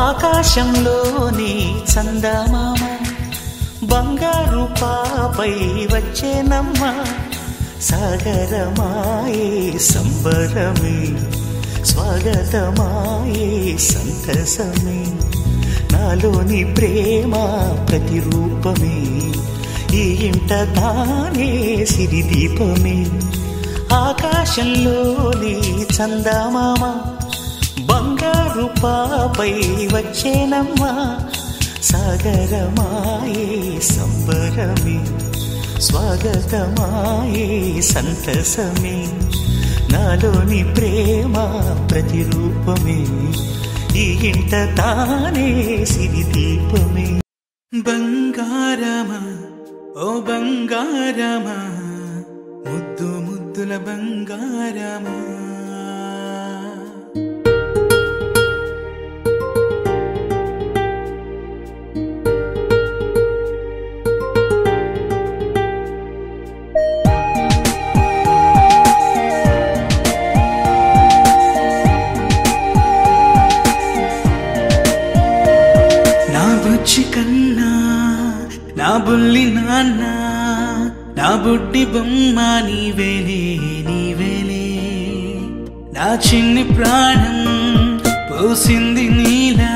ఆకాశంలోని చందమామ బంగారు పాపై వచ్చేనమ్మ సాగరమాయే సంబరమే స్వాగతమాయే సంతసమే నాలోని ప్రేమ ప్రతిరూపమే ఈ ఇంట తానే సిరిదీపమే ఆకాశంలోని చందమామ బంగారు పాపై వచ్చేనమ్మా సాగరమాయే సంబరమే స్వాగతమాయే సంతసమే నాలోని ప్రేమ ప్రతిరూపమే ఈ ఇంట తానే సిరిదీపమే బంగారమా ఓ బంగారమా ముద్దు ముద్దుల బంగారమా నా బుజ్జి కన్నా నా బుల్లి నాన్న నా బుడ్డి బొమ్మ నీవేలే నీవేలే నా చిన్ని ప్రాణం పోసింది నీలా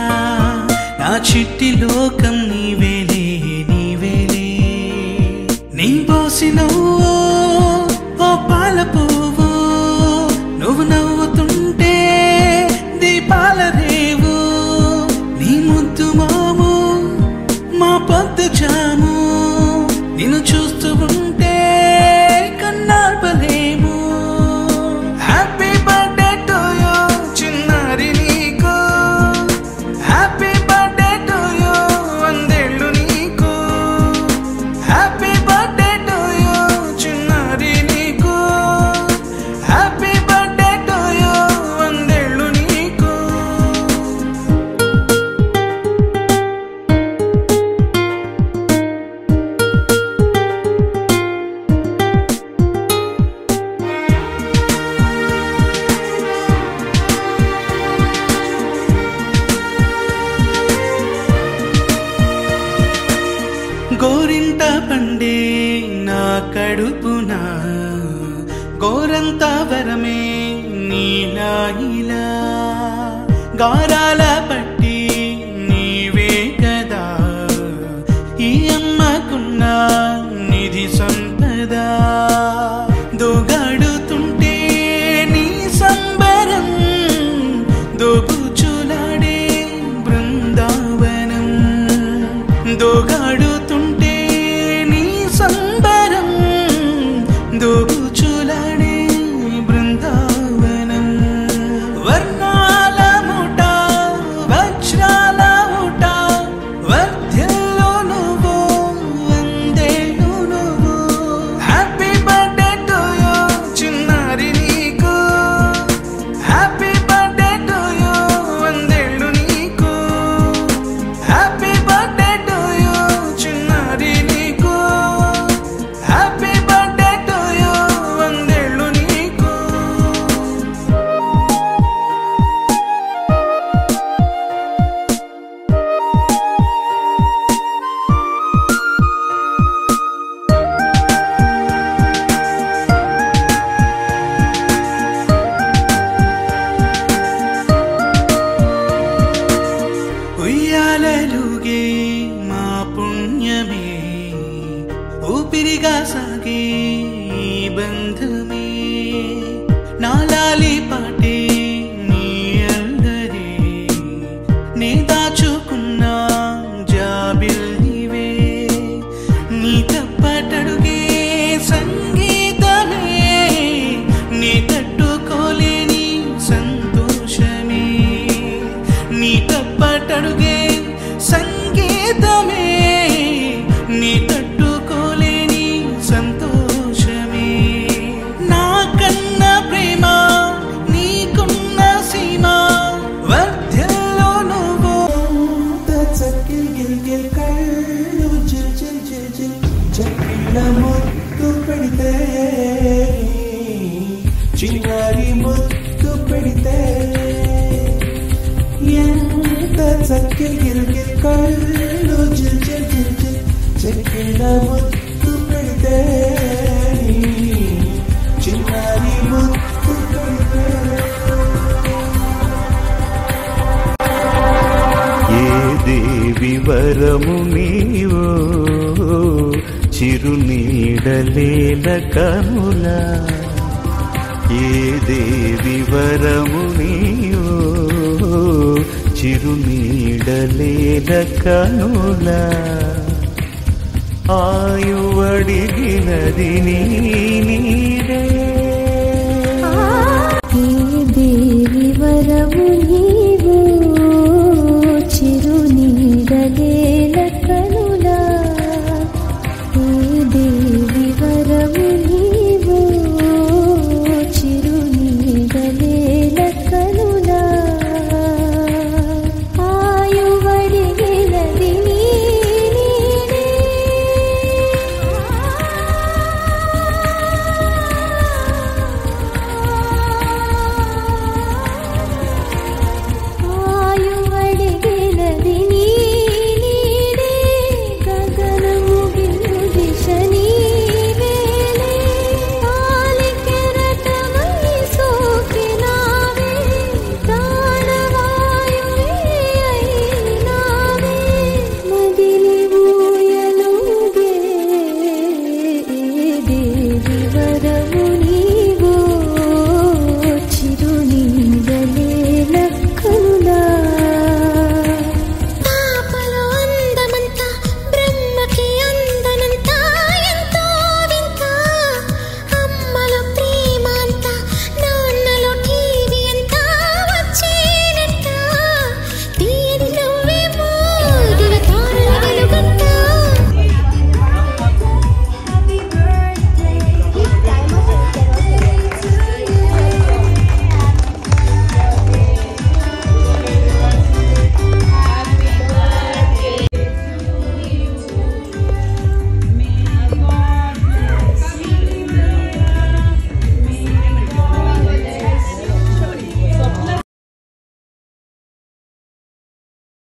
నా చిట్టి లోకం నీవేలే నీవేలే నీ పోసినవో ఓ పాల పువ్వు నువ్వు నవ్వుతుంటే దీపాల రేవు నీ ముద్దు మాము మా పొద్దు జాము నిన్ను చూస్తూ ఉంటే కన్నార్పలేము హ్యాపీ బర్త్డే టు యూ చిన్నారి నీకు హ్యాపీ బర్త్డే టు యూ వందేళ్ళు నీకు హ్యాపీ బర్త్డే టు యూ చిన్నారి నీకు హ్యాపీ బర్త్డే టు యూ వందేళ్ళు నీకు గోరింట పండే నా కడుపున గోరంత వరమే నీలా ఇలా గారాల పట్టి నీవే కదా ఈ అమ్మకున్న నిధి సంపద దోగాడుతుంటే నీ సంబరం దోబుచులాడే బృందావనం దోగాడుతుంటే నీ సంబరం దోబుచులాడే బృందావనం వర్ణాల ముఠ వజ్రాల ముఠ వర్ధిల్లు నువ్వు వందేళ్ళు నువ్వు హ్యాపీ బర్త్డే టు యూ చిన్నారి నీకు హ్యాపీ బర్త్డే టు యూ వందేళ్ళు నీకు హ్యాపీ బర్త్డే టు యూ చిన్నారి నీకు హ్యాపీ బర్త్డే టు యూ వందేళ్ళు నీకు ఉయ్యాలలుగే మా పుణ్యమే ఊపిరిగా సాగే ఈ బంధమే నాలాలి పాటే నీ అల్లరే నే దాచుకున్న జాబిల్లివే నీ తప్పటడుగే సంగీతమే నీ తట్టుకోలేని సంతోషమే నీ తప్పటడుగే సంగీతమే నీ తట్టుకోలేని సంతోషమే నా కన్న ప్రేమ నీకున్న సీమ వర్ధిల్లు నువ్వు చక్కిల్ గిల్ గిల్ కళ్ళు జిల్ జిల్ జిల్ జిల్ చక్కిల ముద్దు పెడితే చిన్నారి ముద్దు పెడితే ఎంత సఖ్య గిరిగిరి కళ్ళు చెక్కిన ముత్తు పెడితే చిన్నారి ముత్తు పెడితే ఏ దేవి వరము నీవో చిరునీడలేల కనులా ఏ దేవి వరము నీవో చిరునీడలేల కనులా ఆయువడిగినది నీడే ఏ దేవి వరము